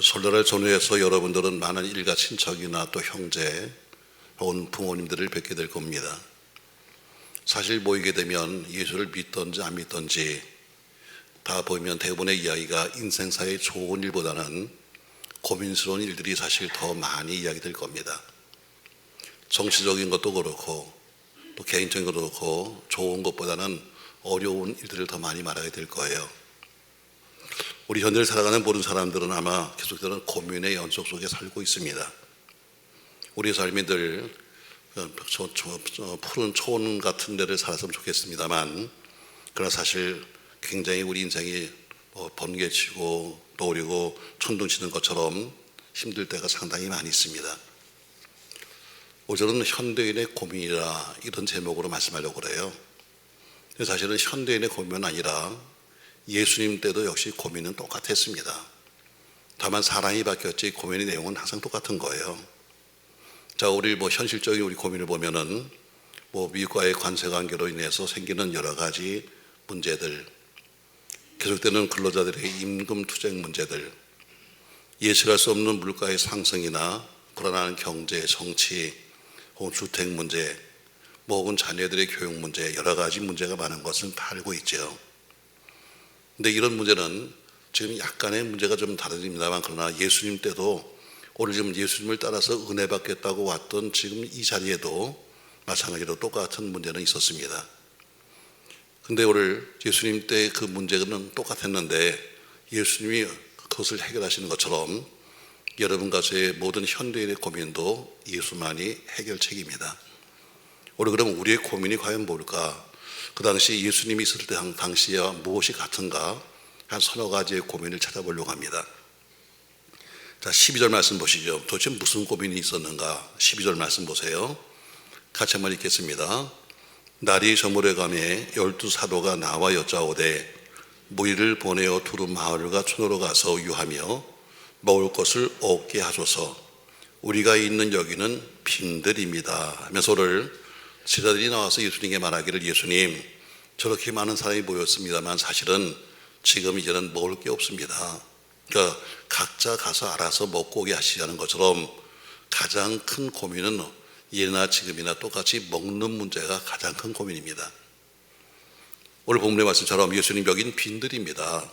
설날을 전후해서 여러분들은 많은 일가 친척이나 또 형제 혹은 부모님들을 뵙게 될 겁니다. 사실 모이게 되면 예수를 믿든지 안 믿든지 다 보면 대부분의 이야기가 인생사의 좋은 일보다는 고민스러운 일들이 사실 더 많이 이야기될 겁니다. 정치적인 것도 그렇고 또 개인적인 것도 그렇고 좋은 것보다는 어려운 일들을 더 많이 말하게 될 거예요. 우리 현대를 살아가는 모든 사람들은 아마 계속되는 고민의 연속 속에 살고 있습니다. 우리 삶이 늘 푸른 초원 같은 데를 살았으면 좋겠습니다만, 그러나 사실 굉장히 우리 인생이 번개치고 노리고 천둥치는 것처럼 힘들 때가 상당히 많이 있습니다. 오늘은 현대인의 고민이라 이런 제목으로 말씀하려고 그래요. 사실은 현대인의 고민은 아니라 예수님 때도 역시 고민은 똑같았습니다. 다만 사람이 바뀌었지 고민의 내용은 항상 똑같은 거예요. 자, 우리 현실적인 우리 고민을 보면은 미국과의 관세 관계로 인해서 생기는 여러 가지 문제들, 계속되는 근로자들의 임금 투쟁 문제들, 예측할 수 없는 물가의 상승이나 불안한 경제, 정치, 혹은 주택 문제, 혹은 자녀들의 교육 문제, 여러 가지 문제가 많은 것은 다 알고 있죠. 근데 이런 문제는 지금 약간의 문제가 좀 다릅니다만, 그러나 예수님 때도 오늘 지금 예수님을 따라서 은혜 받겠다고 왔던 지금 이 자리에도 마찬가지로 똑같은 문제는 있었습니다. 근데 오늘 예수님 때 그 문제는 똑같았는데 예수님이 그것을 해결하시는 것처럼 여러분과 저의 모든 현대인의 고민도 예수만이 해결책입니다. 오늘 그럼 우리의 고민이 과연 뭘까? 그 당시 예수님이 있을 때 당시와 무엇이 같은가? 한 서너 가지의 고민을 찾아보려고 합니다. 자, 12절 말씀 보시죠. 도대체 무슨 고민이 있었는가? 12절 말씀 보세요. 같이 한번 읽겠습니다. 날이 저물어가매 12사도가 나와 여짜오되 무리를 보내어 두루 마을과 촌으로 가서 유하며 먹을 것을 얻게 하소서. 우리가 있는 여기는 빈들입니다 하면서 오늘 제자들이 나와서 예수님께 말하기를, 예수님, 저렇게 많은 사람이 모였습니다만 사실은 지금 이제는 먹을 게 없습니다. 그러니까 각자 가서 알아서 먹고 오게 하시자는 것처럼 가장 큰 고민은 예나 지금이나 똑같이 먹는 문제가 가장 큰 고민입니다. 오늘 본문의 말씀처럼 예수님 여긴 빈들입니다.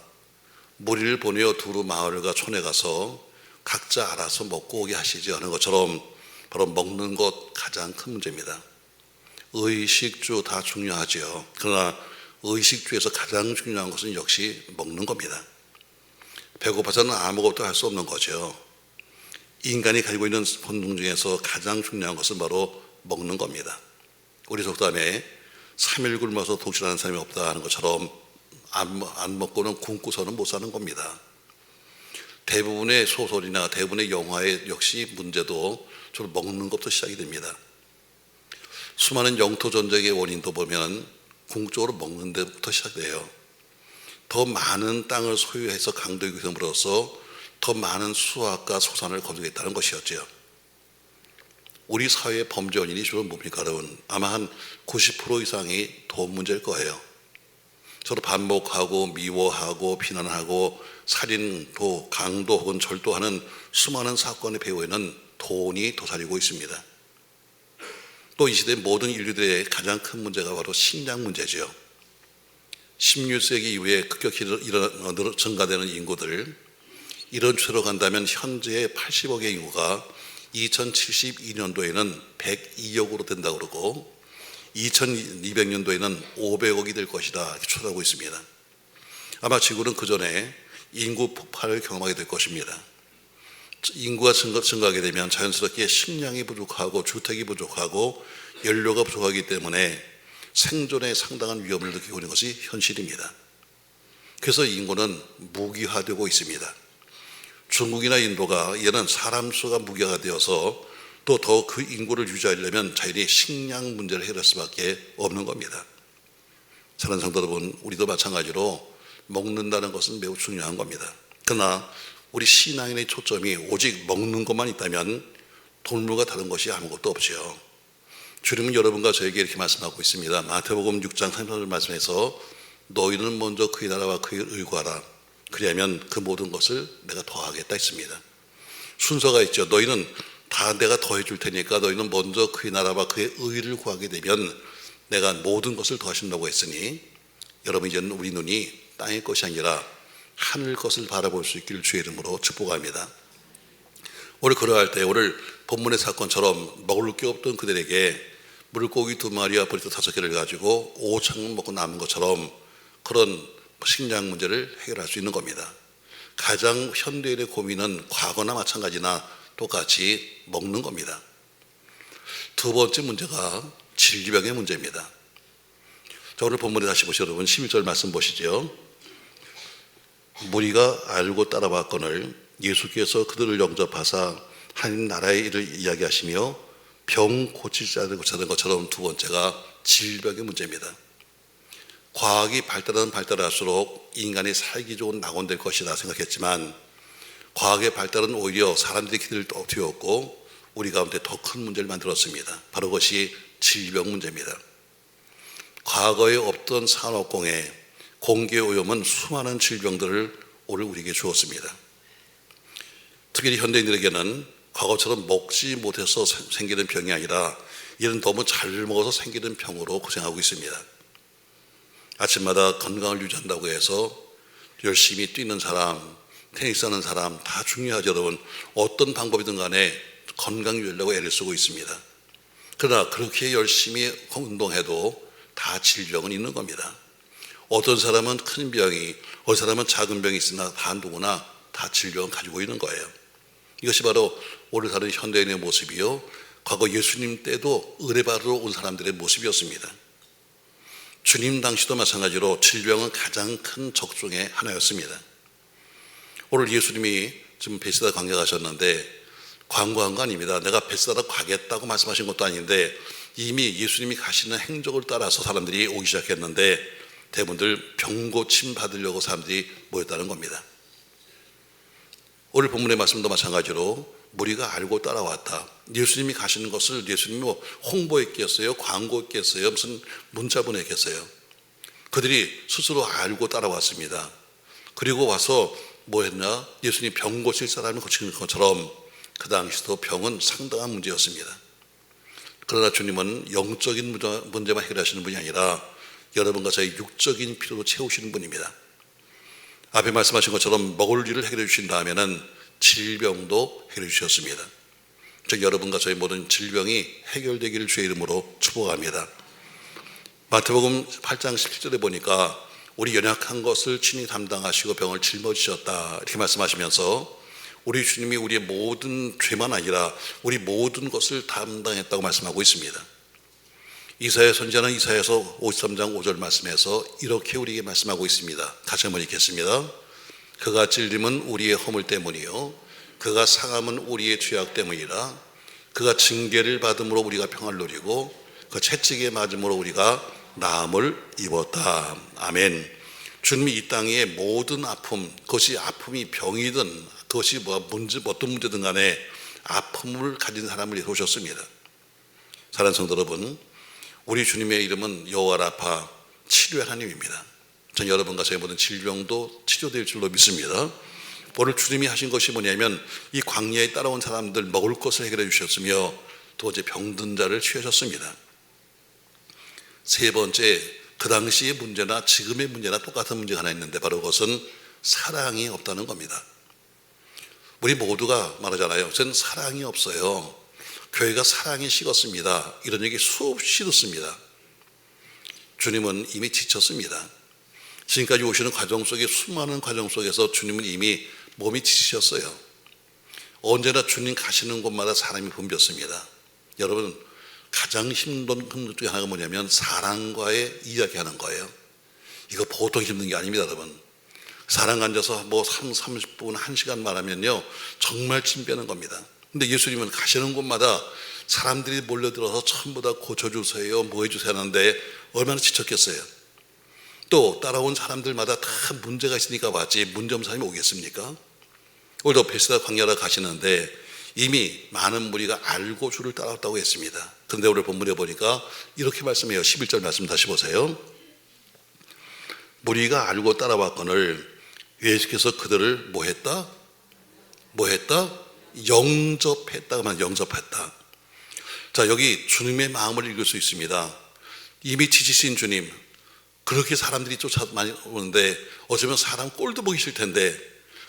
무리를 보내어 두루 마을과 촌에 가서 각자 알아서 먹고 오게 하시지 않은 것처럼 바로 먹는 것 가장 큰 문제입니다. 의식주 다 중요하죠. 그러나 의식주에서 가장 중요한 것은 역시 먹는 겁니다. 배고파서는 아무것도 할 수 없는 거죠. 인간이 가지고 있는 본능 중에서 가장 중요한 것은 바로 먹는 겁니다. 우리 속담에 3일 굶어서 독실하는 사람이 없다 하는 것처럼 안 먹고는 굶고서는 못 사는 겁니다. 대부분의 소설이나 대부분의 영화의 역시 문제도 주로 먹는 것부터 시작이 됩니다. 수많은 영토 전쟁의 원인도 보면 궁극적으로 먹는 데부터 시작돼요. 더 많은 땅을 소유해서 강도 규범으로써 더 많은 수확과 소산을 거두겠다는 것이었죠. 우리 사회의 범죄 원인이 주로 뭡니까, 여러분? 아마 한 90% 이상이 돈 문제일 거예요. 서로 반목하고 미워하고 비난하고 살인도 강도 혹은 절도하는 수많은 사건의 배후에는 돈이 도사리고 있습니다. 또 이 시대 모든 인류들의 가장 큰 문제가 바로 식량 문제죠. 16세기 이후에 급격히 증가되는 인구들, 이런 추세로 간다면 현재의 80억의 인구가 2072년도에는 102억으로 된다고 그러고 2200년도에는 500억이 될 것이다 이렇게 추정하고 있습니다. 아마 지구는 그 전에 인구 폭발을 경험하게 될 것입니다. 인구가 증가하게 되면 자연스럽게 식량이 부족하고 주택이 부족하고 연료가 부족하기 때문에 생존에 상당한 위험을 느끼고 있는 것이 현실입니다. 그래서 인구는 무기화되고 있습니다. 중국이나 인도가 이제는 사람 수가 무기화가 되어서 또 더 그 인구를 유지하려면 자연히 식량 문제를 해결할 수밖에 없는 겁니다. 사랑하는 성도 여러분, 우리도 마찬가지로 먹는다는 것은 매우 중요한 겁니다. 그러나 우리 신앙인의 초점이 오직 먹는 것만 있다면 동물과 다른 것이 아무것도 없죠. 주님은 여러분과 저에게 이렇게 말씀하고 있습니다. 마태복음 6장 33절 말씀에서 너희는 먼저 그의 나라와 그의 의를 구하라. 그러면 그 모든 것을 내가 더하겠다 했습니다. 순서가 있죠. 너희는 다 내가 더해 줄 테니까 너희는 먼저 그의 나라와 그의 의를 구하게 되면 내가 모든 것을 더하신다고 했으니, 여러분 이제는 우리 눈이 땅의 것이 아니라 하늘 것을 바라볼 수 있기를 주의 이름으로 축복합니다. 오늘 걸어갈 때 오늘 본문의 사건처럼 먹을 게 없던 그들에게 물고기 2마리와 보리떡 5개를 가지고 5,000원 먹고 남은 것처럼 그런 식량 문제를 해결할 수 있는 겁니다. 가장 현대인의 고민은 과거나 마찬가지나 똑같이 먹는 겁니다. 두 번째 문제가 질병의 문제입니다. 자, 오늘 본문에 다시 보시죠. 여러분 11절 말씀 보시죠. 무리가 알고 따라왔거늘 예수께서 그들을 영접하사 하나님 나라의 일을 이야기하시며 병 고칠 자를 고치는 것처럼 두 번째가 질병의 문제입니다. 과학이 발달할수록 인간이 살기 좋은 낙원될 것이다 생각했지만 과학의 발달은 오히려 사람들의 기대를 뒤엎고 우리 가운데 더 큰 문제를 만들었습니다. 바로 그것이 질병 문제입니다. 과거에 없던 산업공해, 공기오염은 수많은 질병들을 오늘 우리에게 주었습니다. 특히 현대인들에게는 과거처럼 먹지 못해서 생기는 병이 아니라 이는 너무 잘 먹어서 생기는 병으로 고생하고 있습니다. 아침마다 건강을 유지한다고 해서 열심히 뛰는 사람, 테니스하는 사람 다 중요하죠. 여러분 어떤 방법이든 간에 건강 유지하려고 애를 쓰고 있습니다. 그러나 그렇게 열심히 운동해도 다 질병은 있는 겁니다. 어떤 사람은 큰 병이, 어떤 사람은 작은 병이 있으나 다 누구나 다 질병을 가지고 있는 거예요. 이것이 바로 오늘 사는 현대인의 모습이요, 과거 예수님 때도 의뢰받으러 온 사람들의 모습이었습니다. 주님 당시도 마찬가지로 질병은 가장 큰 적중의 하나였습니다. 오늘 예수님이 지금 베세다 광야 가셨는데 광고한 거 아닙니다. 내가 베세다 가겠다고 말씀하신 것도 아닌데 이미 예수님이 가시는 행적을 따라서 사람들이 오기 시작했는데 대부분들 병 고침 받으려고 사람들이 모였다는 겁니다. 오늘 본문의 말씀도 마찬가지로 무리가 알고 따라왔다. 예수님이 가시는 것을 예수님이 뭐 홍보했겠어요? 광고했겠어요? 무슨 문자 보냈겠어요? 그들이 스스로 알고 따라왔습니다. 그리고 와서 뭐 했나? 예수님 병 고칠 사람을 고치는 것처럼 그 당시도 병은 상당한 문제였습니다. 그러나 주님은 영적인 문제만 해결하시는 분이 아니라 여러분과 저의 육적인 필요도 채우시는 분입니다. 앞에 말씀하신 것처럼 먹을 일을 해결해 주신 다음에는 질병도 해결해 주셨습니다. 즉 여러분과 저희 모든 질병이 해결되기를 주의 이름으로 축복합니다. 마태복음 8장 17절에 보니까 우리 연약한 것을 친히 담당하시고 병을 짊어지셨다 이렇게 말씀하시면서 우리 주님이 우리의 모든 죄만 아니라 우리 모든 것을 담당했다고 말씀하고 있습니다. 이사야 선지자는 이사야서 53장 5절 말씀에서 이렇게 우리에게 말씀하고 있습니다. 같이 한번 읽겠습니다. 그가 찔림은 우리의 허물 때문이요 그가 상함은 우리의 죄악 때문이라. 그가 징계를 받음으로 우리가 평안을 누리고 그 채찍에 맞음으로 우리가 나음을 입었다. 아멘. 주님이 이 땅의 모든 아픔, 그것이 아픔이 병이든 그것이 어떤 문제든 간에 아픔을 가진 사람을 위해 오셨습니다. 사랑하는 성도 여러분, 우리 주님의 이름은 여호와 라파, 치료의 하나님입니다. 전 여러분과 저의 모든 질병도 치료될 줄로 믿습니다. 오늘 주님이 하신 것이 뭐냐면 이 광야에 따라온 사람들 먹을 것을 해결해 주셨으며 두 번째 병든 자를 치유하셨습니다. 세 번째, 그 당시의 문제나 지금의 문제나 똑같은 문제가 하나 있는데 바로 그것은 사랑이 없다는 겁니다. 우리 모두가 말하잖아요. 저는 사랑이 없어요. 교회가 사랑이 식었습니다. 이런 얘기 수없이 듣습니다. 주님은 이미 지쳤습니다. 지금까지 오시는 과정 속에 수많은 과정 속에서 주님은 이미 몸이 지치셨어요. 언제나 주님 가시는 곳마다 사람이 붐볐습니다. 여러분 가장 힘든 것 중에 하나가 뭐냐면 사랑과의 이야기하는 거예요. 이거 보통 힘든 게 아닙니다. 여러분 사랑 앉아서 뭐 30분 1시간 말하면요 정말 침 빼는 겁니다. 근데 예수님은 가시는 곳마다 사람들이 몰려들어서 전부 다 고쳐주세요 뭐 해주세요 하는데 얼마나 지쳤겠어요. 또 따라온 사람들마다 다 문제가 있으니까 왔지 문제 없는 사람이 오겠습니까? 오늘도 베세다 광야로 가시는데 이미 많은 무리가 알고 주를 따라왔다고 했습니다. 그런데 오늘 본문에 보니까 이렇게 말씀해요. 11절 말씀 다시 보세요. 무리가 알고 따라왔거늘 예수께서 그들을 뭐 했다? 영접했다가 말 영접했다. 자, 여기 주님의 마음을 읽을 수 있습니다. 이미 지치신 주님, 그렇게 사람들이 쫓아 많이 오는데 어쩌면 사람 꼴도 보기 싫을 텐데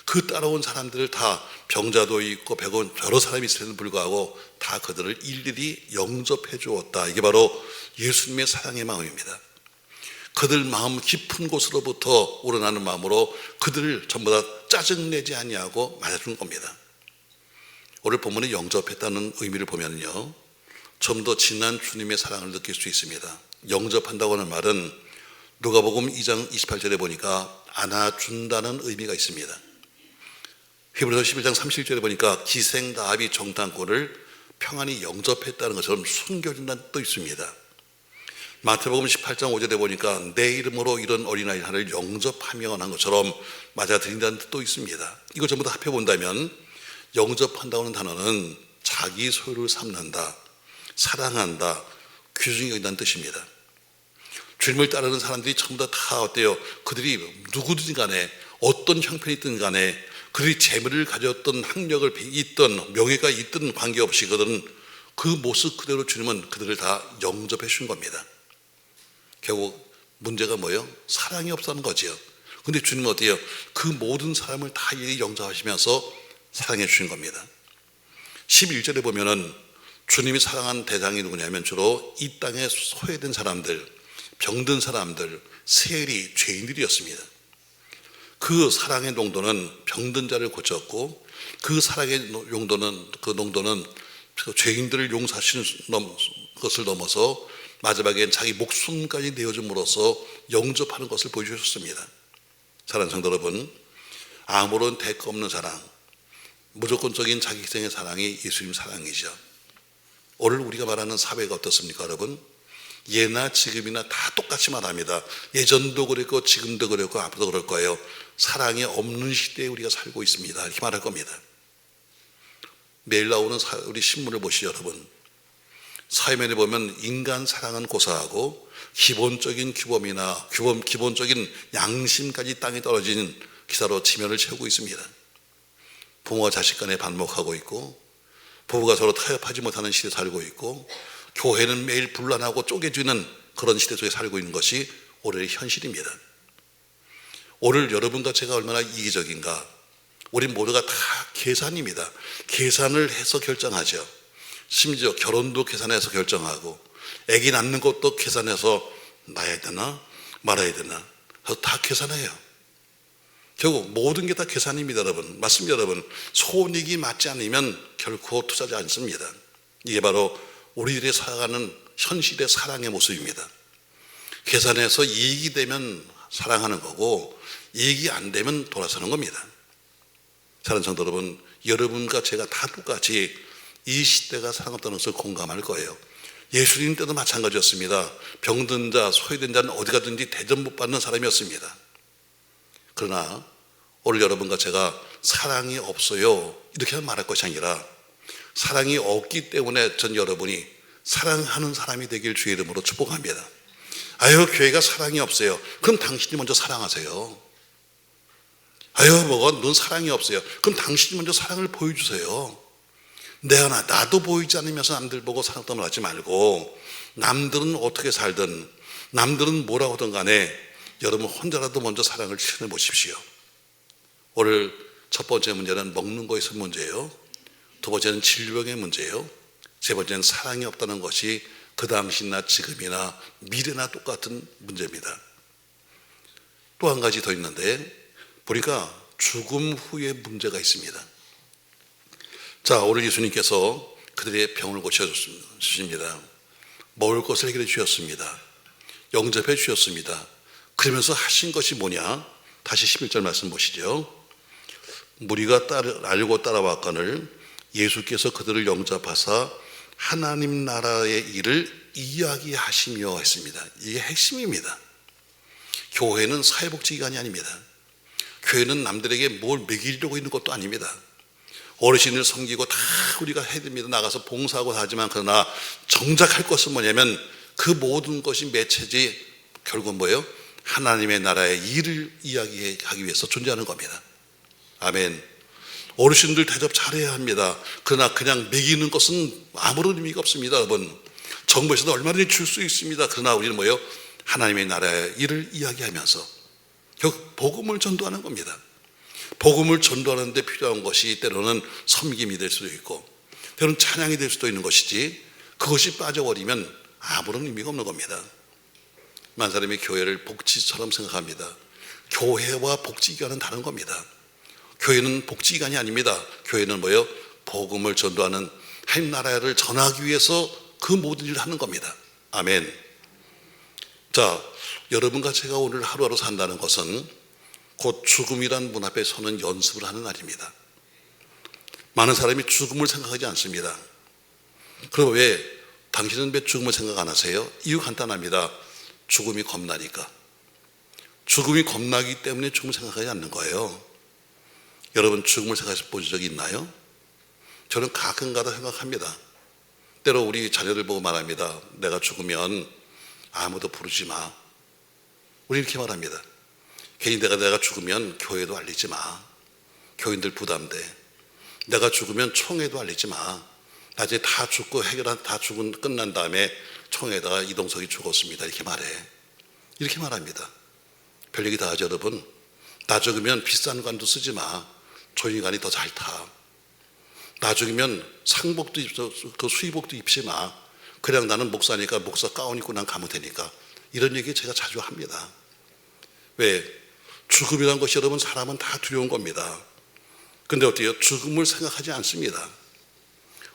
그 따라온 사람들을 다 병자도 있고 배고픈 여러 사람이 있을 때도 불구하고 다 그들을 일일이 영접해 주었다. 이게 바로 예수님의 사랑의 마음입니다. 그들 마음 깊은 곳으로부터 우러나는 마음으로 그들을 전부 다 짜증내지 아니하고 맞아준 겁니다. 오늘 본문에 영접했다는 의미를 보면요, 좀 더 진한 주님의 사랑을 느낄 수 있습니다. 영접한다고 하는 말은 누가복음 2장 28절에 보니까 안아준다는 의미가 있습니다. 히브리서 11장 31절에 보니까 기생 라합이 정탐꾼을 평안히 영접했다는 것처럼 숨겨준다는 뜻도 있습니다. 마태복음 18장 5절에 보니까 내 이름으로 이런 어린아이 하나를 영접하며 한 것처럼 맞아들인다는 뜻도 있습니다. 이거 전부 다 합해본다면 영접한다고 하는 단어는 자기 소유를 삼는다, 사랑한다, 귀중히 여긴다는 뜻입니다. 주님을 따르는 사람들이 전부 다 어때요? 그들이 누구든 간에 어떤 형편이 있든 간에 그들이 재물을 가졌던 학력을 있던 명예가 있든 관계없이 그들은 그 모습 그대로 주님은 그들을 다 영접해 주신 겁니다. 결국 문제가 뭐예요? 사랑이 없다는 거지요. 근데 주님은 어때요? 그 모든 사람을 다 영접하시면서 사랑해 주신 겁니다. 11절에 보면은 주님이 사랑한 대상이 누구냐면 주로 이 땅에 소외된 사람들, 병든 사람들, 세리, 죄인들이었습니다. 그 사랑의 농도는 병든 자를 고쳤고 그 사랑의 농도는 죄인들을 용서하시는 것을 넘어서 마지막엔 자기 목숨까지 내어줌으로써 영접하는 것을 보여주셨습니다. 사랑하는 성도 여러분, 아무런 대가 없는 사랑, 무조건적인 자기 희생의 사랑이 예수님 사랑이죠. 오늘 우리가 말하는 사회가 어떻습니까, 여러분? 예나 지금이나 다 똑같이 말합니다. 예전도 그랬고 지금도 그랬고 앞으로도 그럴 거예요. 사랑이 없는 시대에 우리가 살고 있습니다. 이렇게 말할 겁니다. 매일 나오는 우리 신문을 보시죠, 여러분. 사회면에 보면 인간 사랑은 고사하고 기본적인 규범이나 기본적인 양심까지 땅에 떨어진 기사로 지면을 채우고 있습니다. 부모와 자식 간에 반목하고 있고 부부가 서로 타협하지 못하는 시대에 살고 있고 교회는 매일 분란하고 쪼개지는 그런 시대 속에 살고 있는 것이 오늘의 현실입니다. 오늘 여러분과 제가 얼마나 이기적인가, 우리 모두가 다 계산입니다. 계산을 해서 결정하죠. 심지어 결혼도 계산해서 결정하고 아기 낳는 것도 계산해서 낳아야 되나 말아야 되나 다 계산해요. 결국 모든 게 다 계산입니다, 여러분. 맞습니다, 여러분. 손익이 맞지 않으면 결코 투자하지 않습니다. 이게 바로 우리들이 살아가는 현실의 사랑의 모습입니다. 계산해서 이익이 되면 사랑하는 거고 이익이 안 되면 돌아서는 겁니다. 사랑하는 성도 여러분, 여러분과 제가 다 똑같이 이 시대가 사랑 없다는 것을 공감할 거예요. 예수님 때도 마찬가지였습니다. 병든 자, 소외된 자는 어디 가든지 대접 못 받는 사람이었습니다. 그러나 오늘 여러분과 제가 사랑이 없어요 이렇게 말할 것이 아니라 사랑이 없기 때문에 전 여러분이 사랑하는 사람이 되길 주의 이름으로 축복합니다. 아유, 교회가 사랑이 없어요. 그럼 당신이 먼저 사랑하세요. 아유, 넌 사랑이 없어요. 그럼 당신이 먼저 사랑을 보여주세요. 나도 보이지 않으면서 남들 보고 사랑 떠는 하지 말고 남들은 어떻게 살든 남들은 뭐라고 하든 간에 여러분 혼자라도 먼저 사랑을 실천해 보십시오. 오늘 첫 번째 문제는 먹는 거에서 문제예요. 두 번째는 질병의 문제예요. 세 번째는 사랑이 없다는 것이 그 당시나 지금이나 미래나 똑같은 문제입니다. 또 한 가지 더 있는데 보니까 죽음 후에 문제가 있습니다. 자, 오늘 예수님께서 그들의 병을 고쳐주십니다. 먹을 것을 해결해 주셨습니다. 영접해 주셨습니다. 그러면서 하신 것이 뭐냐? 다시 11절 말씀 보시죠. 무리가 알고 따라왔거늘 예수께서 그들을 영접하사 하나님 나라의 일을 이야기하시며 했습니다. 이게 핵심입니다. 교회는 사회복지기관이 아닙니다. 교회는 남들에게 뭘 먹이려고 있는 것도 아닙니다. 어르신을 섬기고 다 우리가 해야 됩니다. 나가서 봉사하고 하지만 그러나 정작 할 것은 뭐냐면 그 모든 것이 매체지 결국은 뭐예요? 하나님의 나라의 일을 이야기하기 위해서 존재하는 겁니다. 아멘. 어르신들 대접 잘해야 합니다. 그러나 그냥 먹이는 것은 아무런 의미가 없습니다. 여러분, 정부에서도 얼마든지 줄 수 있습니다. 그러나 우리는 뭐예요? 하나님의 나라의 일을 이야기하면서 결국 복음을 전도하는 겁니다. 복음을 전도하는 데 필요한 것이 때로는 섬김이 될 수도 있고 때로는 찬양이 될 수도 있는 것이지, 그것이 빠져버리면 아무런 의미가 없는 겁니다. 많은 사람이 교회를 복지처럼 생각합니다. 교회와 복지기관은 다른 겁니다. 교회는 복지기관이 아닙니다. 교회는 뭐예요? 복음을 전도하는 하나님 나라를 전하기 위해서 그 모든 일을 하는 겁니다. 아멘. 자, 여러분과 제가 오늘 하루하루 산다는 것은 곧 죽음이란 문 앞에 서는 연습을 하는 날입니다. 많은 사람이 죽음을 생각하지 않습니다. 그럼 왜 당신은 왜 죽음을 생각 안 하세요? 이유 간단합니다. 죽음이 겁나니까. 죽음이 겁나기 때문에 죽음을 생각하지 않는 거예요. 여러분, 죽음을 생각해 본 적이 있나요? 저는 가끔가다 생각합니다. 때로 우리 자녀들 보고 말합니다. 내가 죽으면 아무도 부르지 마. 우리 이렇게 말합니다. 괜히 내가 죽으면 교회도 알리지 마. 교인들 부담돼. 내가 죽으면 총회도 알리지 마. 나중에 다 죽고 끝난 다음에 총회에다가 이동석이 죽었습니다. 이렇게 말해. 이렇게 말합니다. 별 얘기 다 하죠, 여러분. 나 죽으면 비싼 관도 쓰지 마. 조인관이 더 잘 타. 나 죽으면 상복도 그 수의복도 입지 마. 그냥 나는 목사니까 목사 가운 입고 난 가면 되니까. 이런 얘기 제가 자주 합니다. 왜? 죽음이란 것이 여러분, 사람은 다 두려운 겁니다. 근데 어때요? 죽음을 생각하지 않습니다.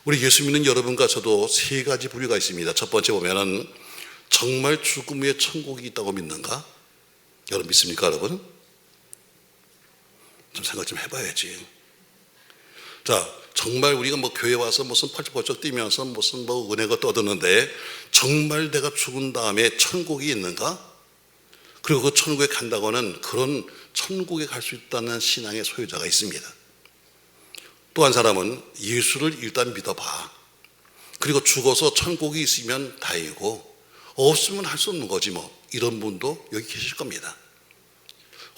우리 예수 믿는 여러분과 저도 세 가지 부류가 있습니다. 첫 번째 보면은 정말 죽음 후에 천국이 있다고 믿는가? 여러분 믿습니까, 여러분? 좀 생각 좀 해봐야지. 자, 정말 우리가 뭐 교회 와서 무슨 펄쩍펄쩍 뛰면서 무슨 뭐 은혜가 떠드는데 정말 내가 죽은 다음에 천국이 있는가? 그리고 그 천국에 간다고 하는 그런 천국에 갈 수 있다는 신앙의 소유자가 있습니다. 또 한 사람은 예수를 일단 믿어봐. 그리고 죽어서 천국이 있으면 다행이고 없으면 할 수 없는 거지 뭐. 이런 분도 여기 계실 겁니다.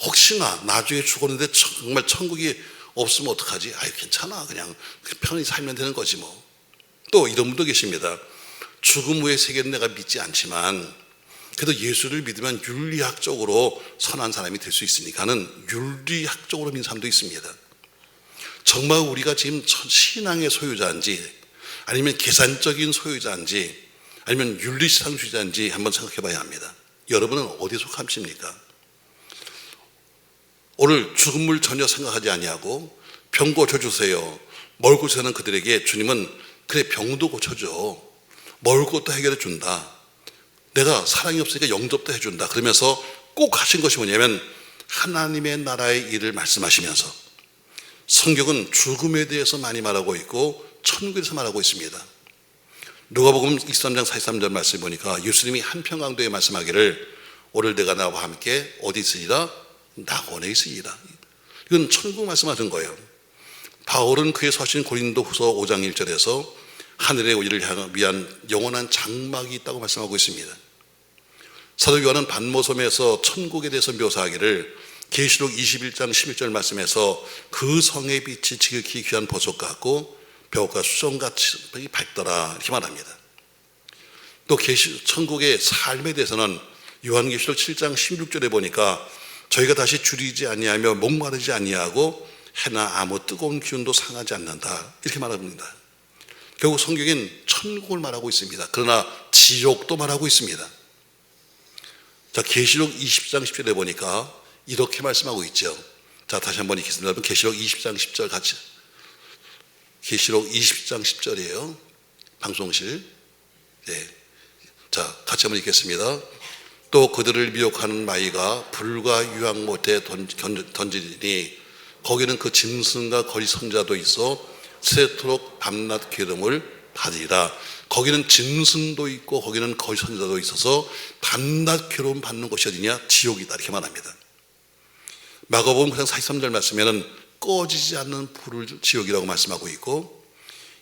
혹시나 나중에 죽었는데 정말 천국이 없으면 어떡하지? 아이, 괜찮아. 그냥 편히 살면 되는 거지 뭐. 또 이런 분도 계십니다. 죽음 후의 세계는 내가 믿지 않지만 그래도 예수를 믿으면 윤리학적으로 선한 사람이 될 수 있으니까는 윤리학적으로 믿는 사람도 있습니다. 정말 우리가 지금 신앙의 소유자인지 아니면 계산적인 소유자인지 아니면 윤리상주의자인지 한번 생각해 봐야 합니다. 여러분은 어디에 속하십니까? 오늘 죽음을 전혀 생각하지 아니하고 병 고쳐주세요. 뭘 고쳐는 그들에게 주님은 그래, 병도 고쳐줘. 뭘 것도 해결해 준다. 내가 사랑이 없으니까 영접도 해준다. 그러면서 꼭 하신 것이 뭐냐면 하나님의 나라의 일을 말씀하시면서 성경은 죽음에 대해서 많이 말하고 있고 천국에 대해서 말하고 있습니다. 누가복음 23장 43절 말씀 보니까 예수님이 한평강도에 말씀하기를 오늘 내가 나와 함께 어디 있으리라? 낙원에 있으리라. 이건 천국 말씀하신 거예요. 바울은 그의 서신 고린도후서 5장 1절에서 하늘의 우리를 위한 영원한 장막이 있다고 말씀하고 있습니다. 사도 요한은 반모섬에서 천국에 대해서 묘사하기를 계시록 21장 11절 말씀에서 그 성의 빛이 지극히 귀한 보석 같고 벽과 수정같이 밝더라 이렇게 말합니다. 또 천국의 삶에 대해서는 요한계시록 7장 16절에 보니까 저희가 다시 줄이지 아니하며 목마르지 아니하고 해나 아무 뜨거운 기운도 상하지 않는다 이렇게 말합니다. 결국 성경엔 천국을 말하고 있습니다. 그러나 지옥도 말하고 있습니다. 자, 계시록 20장 10절에 보니까 이렇게 말씀하고 있죠. 자, 다시 한번 읽겠습니다. 여러분, 계시록 20장 10절 같이. 계시록 20장 10절이에요. 방송실. 네. 자, 같이 한번 읽겠습니다. 또 그들을 미혹하는 마귀가 불과 유황 못에 던지니 거기는 그 짐승과 거리 선자도 있어 세토록 밤낮 기름을 받으리라. 거기는 짐승도 있고 거기는 거리 선자도 있어서 밤낮 괴로움 받는 곳이 어디냐? 지옥이다 이렇게 말합니다. 마가복음 43절 말씀에는 꺼지지 않는 불을 지옥이라고 말씀하고 있고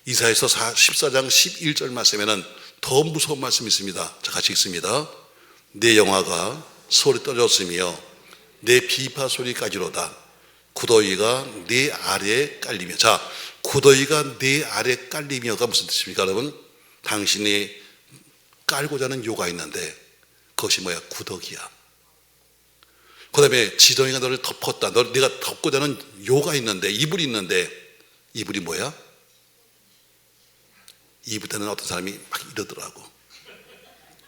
이사야서 14장 11절 말씀에는 더 무서운 말씀이 있습니다. 자, 같이 읽습니다. 내 영화가 서울이 떨어졌으며 내 비파 소리까지로다. 구더기가 내 아래에 깔리며. 자, 구더기가 내 아래에 깔리며가 무슨 뜻입니까 여러분? 당신이 깔고자 하는 요가 있는데 그것이 뭐야? 구더기야. 그 다음에 지렁이가 너를 덮었다. 내가 덮고자 하는 요가 있는데, 이불이 있는데, 이불이 뭐야? 이불 때는 어떤 사람이 막 이러더라고.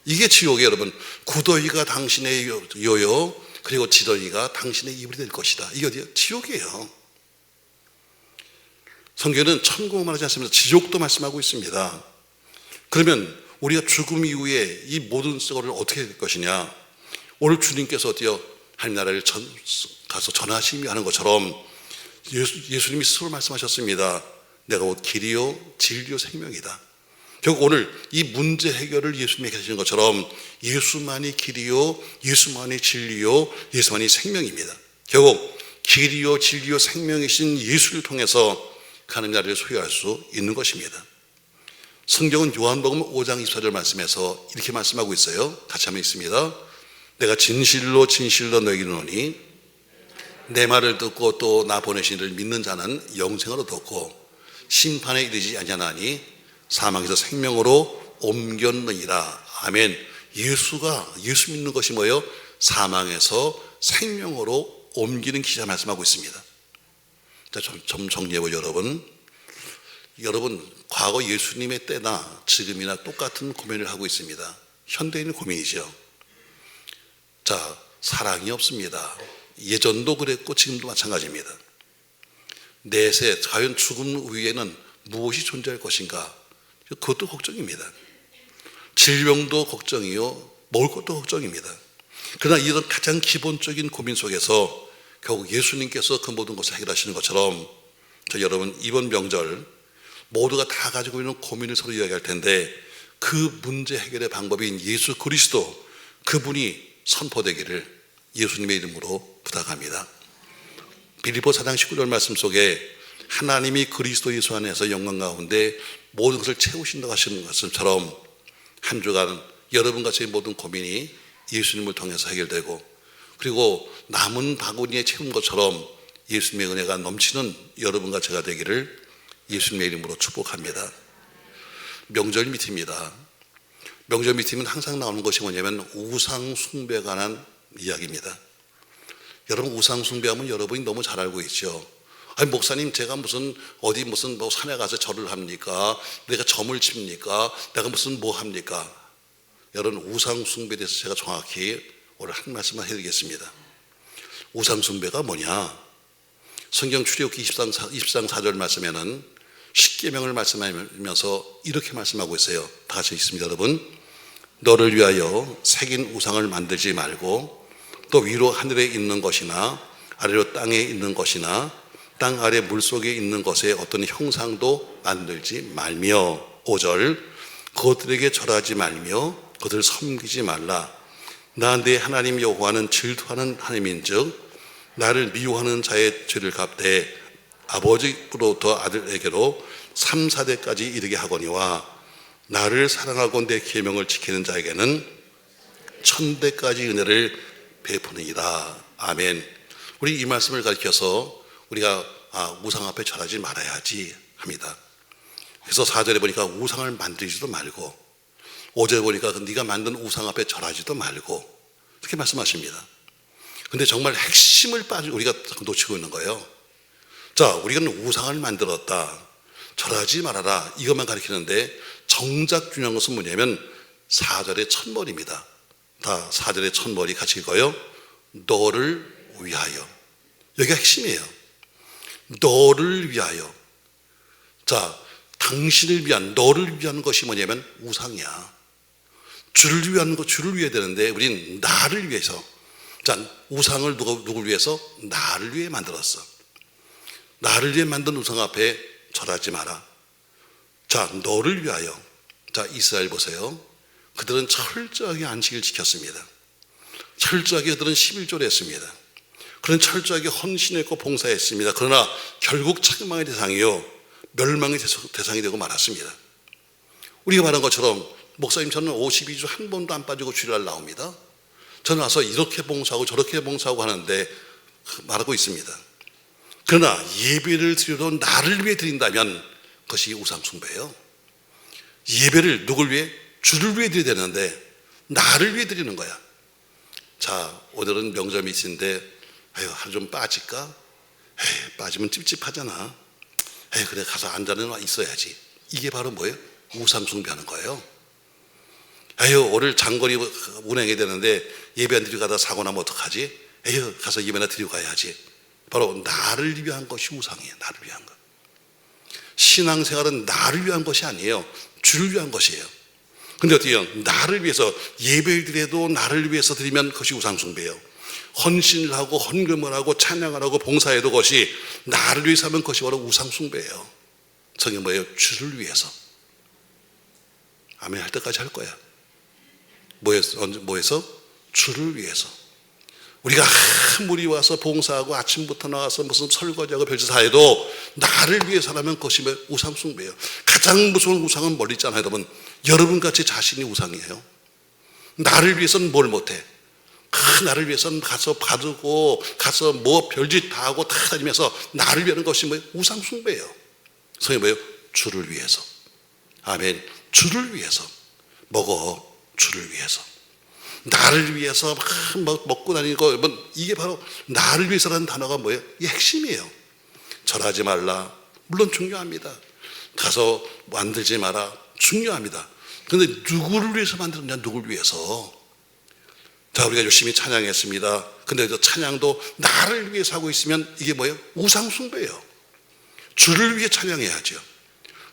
이게 지옥이에요 여러분. 구더기가 당신의 요요, 그리고 지렁이가 당신의 이불이 될 것이다. 이게 어디야? 지옥이에요. 성경은 천국을 말하지 않습니다. 지옥도 말씀하고 있습니다. 그러면 우리가 죽음 이후에 이 모든 썩어를 어떻게 될 것이냐? 오늘 주님께서 어때요? 하나님 나라를 가서 전하시며 하는 것처럼 예수님이 스스로 말씀하셨습니다. 내가 곧 길이요 진리요 생명이다. 결국 오늘 이 문제 해결을 예수님이 하시는 것처럼 예수만이 길이요, 예수만이 진리요, 예수만이 생명입니다. 결국 길이요 진리요 생명이신 예수를 통해서 하나님 나라를 소유할 수 있는 것입니다. 성경은 요한복음 5장 24절 말씀에서 이렇게 말씀하고 있어요. 같이 한번 읽습니다. 내가 진실로 진실로 너에게 이르노니 내 말을 듣고 또 나 보내신 이를 믿는 자는 영생을 얻었고 심판에 이르지 아니하나니 사망에서 생명으로 옮겼느니라. 아멘. 예수 믿는 것이 뭐예요? 사망에서 생명으로 옮기는 기자 말씀하고 있습니다. 자, 좀 정리해보죠 여러분 과거 예수님의 때나 지금이나 똑같은 고민을 하고 있습니다. 현대인의 고민이죠. 자, 사랑이 없습니다. 예전도 그랬고 지금도 마찬가지입니다. 내세 과연 죽음 위에는 무엇이 존재할 것인가? 그것도 걱정입니다. 질병도 걱정이요, 먹을 것도 걱정입니다. 그러나 이런 가장 기본적인 고민 속에서 결국 예수님께서 그 모든 것을 해결하시는 것처럼 여러분 이번 명절 모두가 다 가지고 있는 고민을 서로 이야기할 텐데 그 문제 해결의 방법인 예수 그리스도, 그분이 선포되기를 예수님의 이름으로 부탁합니다. 빌립보 4장 19절 말씀 속에 하나님이 그리스도 예수 안에서 영광 가운데 모든 것을 채우신다고 하시는 것처럼 한 주간 여러분같이 모든 고민이 예수님을 통해서 해결되고, 그리고 남은 바구니에 채운 것처럼 예수님의 은혜가 넘치는 여러분과 제가 되기를 예수님의 이름으로 축복합니다. 명절 미팅입니다. 명절 미팅은 항상 나오는 것이 뭐냐면 우상 숭배에 관한 이야기입니다. 여러분 우상 숭배하면 여러분이 너무 잘 알고 있죠. 아니 목사님 제가 무슨 어디 무슨 뭐 산에 가서 절을 합니까? 내가 점을 칩니까? 내가 무슨 뭐 합니까? 여러분 우상 숭배에 대해서 제가 정확히 오늘 한 말씀만 해드리겠습니다. 우상 숭배가 뭐냐? 성경 출애굽기 20장 4절 말씀에는 십계명을 말씀하면서 이렇게 말씀하고 있어요. 다 같이 읽습니다. 여러분, 너를 위하여 새긴 우상을 만들지 말고 또 위로 하늘에 있는 것이나 아래로 땅에 있는 것이나 땅 아래 물속에 있는 것에 어떤 형상도 만들지 말며, 5절, 그것들에게 절하지 말며 그것을 섬기지 말라. 나 내 하나님 여호와는 질투하는 하나님인즉 나를 미워하는 자의 죄를 갚되 아버지로부터 아들에게로 3, 4대까지 이르게 하거니와 나를 사랑하고 내 계명을 지키는 자에게는 1000대까지 은혜를 베푸느니라. 아멘. 우리 이 말씀을 가르쳐서 우리가 우상 앞에 절하지 말아야지 합니다. 그래서 4절에 보니까 우상을 만들지도 말고, 5절에 보니까 네가 만든 우상 앞에 절하지도 말고 이렇게 말씀하십니다. 근데 정말 핵심을 우리가 놓치고 있는 거예요. 자, 우리가 우상을 만들었다, 절하지 말아라, 이것만 가르치는데 정작 중요한 것은 뭐냐면 4절의 첫머리입니다. 다 4절의 첫머리 같이 읽어요. 너를 위하여. 여기가 핵심이에요. 너를 위하여. 자, 당신을 위한, 너를 위한 것이 뭐냐면 우상이야. 주를 위한 거, 주를 위해야 되는데 우린 나를 위해서. 자, 우상을 누굴 위해서? 나를 위해 만들었어. 나를 위해 만든 우상 앞에 절하지 마라. 자, 너를 위하여. 자, 이스라엘 보세요. 그들은 철저하게 안식을 지켰습니다. 철저하게 그들은 11조를 했습니다. 그런 철저하게 헌신했고 봉사했습니다. 그러나 결국 책망의 대상이요, 멸망의 대상이 되고 말았습니다. 우리가 말한 것처럼 목사님 저는 52주 한 번도 안 빠지고 주일날 나옵니다. 저는 와서 이렇게 봉사하고 저렇게 봉사하고 하는데 말하고 있습니다. 그러나 예배를 드려도 나를 위해 드린다면 그것이 우상숭배예요. 예배를 누굴 위해? 주를 위해 드려야 되는데 나를 위해 드리는 거야. 자, 오늘은 명절 밑인데 하루 좀 빠질까? 빠지면 찝찝하잖아. 그래 가서 앉아는 있어야지. 이게 바로 뭐예요? 우상숭배하는 거예요. 오늘 장거리 운행해야 되는데 예배 안 드리고 가다 사고 나면 어떡하지? 가서 예배나 드리고 가야지. 바로 나를 위한 것이 우상이에요. 나를 위한 것. 신앙생활은 나를 위한 것이 아니에요. 주를 위한 것이에요. 근데 어떻게 해요? 나를 위해서 예배를 드려도 나를 위해서 드리면 그것이 우상숭배예요. 헌신을 하고 헌금을 하고 찬양을 하고 봉사해도 그것이 나를 위해서 하면 그것이 바로 우상숭배예요. 성경 뭐예요? 주를 위해서. 아멘 할 때까지 할 거야. 뭐해서? 주를 위해서. 우리가 아무리 와서 봉사하고 아침부터 나와서 무슨 설거지하고 별짓 다 해도 나를 위해서라면 그것이 우상숭배예요. 가장 무서운 우상은 멀리 있잖아요. 여러분같이 자신이 우상이에요. 나를 위해서는 뭘 못해? 나를 위해서는 가서 받고 가서 뭐 별짓 다 하고 다 다니면서 나를 위하는 것이 뭐예요? 우상숭배예요. 성경이 뭐예요? 주를 위해서. 아멘. 주를 위해서. 먹어. 주를 위해서. 나를 위해서 막 먹고 다니고 이게 바로 나를 위해서라는 단어가 뭐예요? 이게 핵심이에요. 절하지 말라. 물론 중요합니다. 가서 만들지 마라. 중요합니다. 그런데 누구를 위해서 만들었냐? 누구를 위해서? 자, 우리가 열심히 찬양했습니다. 근데 저 찬양도 나를 위해서 하고 있으면 이게 뭐예요? 우상숭배예요. 주를 위해 찬양해야죠.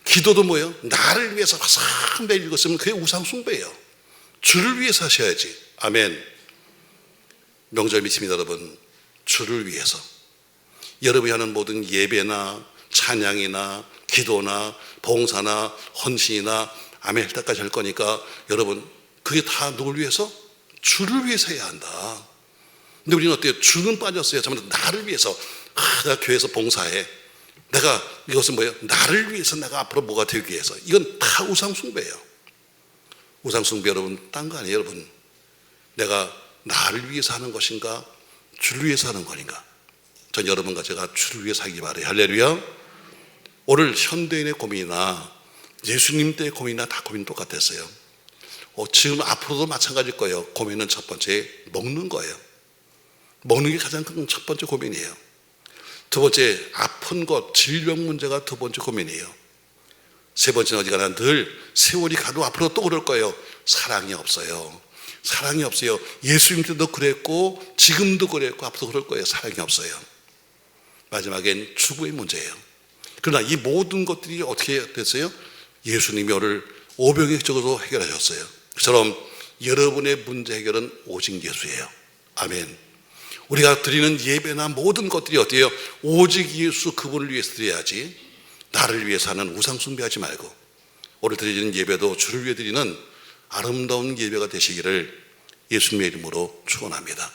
기도도 뭐예요? 나를 위해서 항상 매일 읽었으면 그게 우상숭배예요. 주를 위해서 하셔야지. 아멘. 명절 믿습니다, 여러분. 주를 위해서. 여러분이 하는 모든 예배나 찬양이나 기도나 봉사나 헌신이나 아멘 할 때까지 할 거니까 여러분 그게 다 누굴 위해서? 주를 위해서 해야 한다. 근데 우리는 어때요? 주는 빠졌어요. 정말 나를 위해서. 내가 교회에서 봉사해. 내가 이것은 뭐예요? 나를 위해서 내가 앞으로 뭐가 되기 위해서. 이건 다 우상숭배예요. 우상숭배 여러분 딴 거 아니에요. 여러분 내가 나를 위해서 하는 것인가 주를 위해서 하는 것인가. 전 여러분과 제가 주를 위해서 하기 바라요. 할렐루야. 오늘 현대인의 고민이나 예수님 때의 고민이나 다 고민 똑같았어요. 지금 앞으로도 마찬가지일 거예요. 고민은 첫 번째 먹는 거예요. 먹는 게 가장 큰 첫 번째 고민이에요. 두 번째 아픈 것 질병 문제가 두 번째 고민이에요. 세 번째는 어디가나 늘 세월이 가도 앞으로 또 그럴 거예요. 사랑이 없어요. 사랑이 없어요. 예수님 때도 그랬고 지금도 그랬고 앞으로 그럴 거예요. 사랑이 없어요. 마지막엔 추구의 문제예요. 그러나 이 모든 것들이 어떻게 됐어요? 예수님이 오늘 오병이적으로 해결하셨어요. 그처럼 여러분의 문제 해결은 오직 예수예요. 아멘. 우리가 드리는 예배나 모든 것들이 어때요? 오직 예수 그분을 위해서 드려야지 나를 위해서 하는 우상숭배하지 말고 오늘 드리는 예배도 주를 위해 드리는 아름다운 예배가 되시기를 예수님의 이름으로 축원합니다.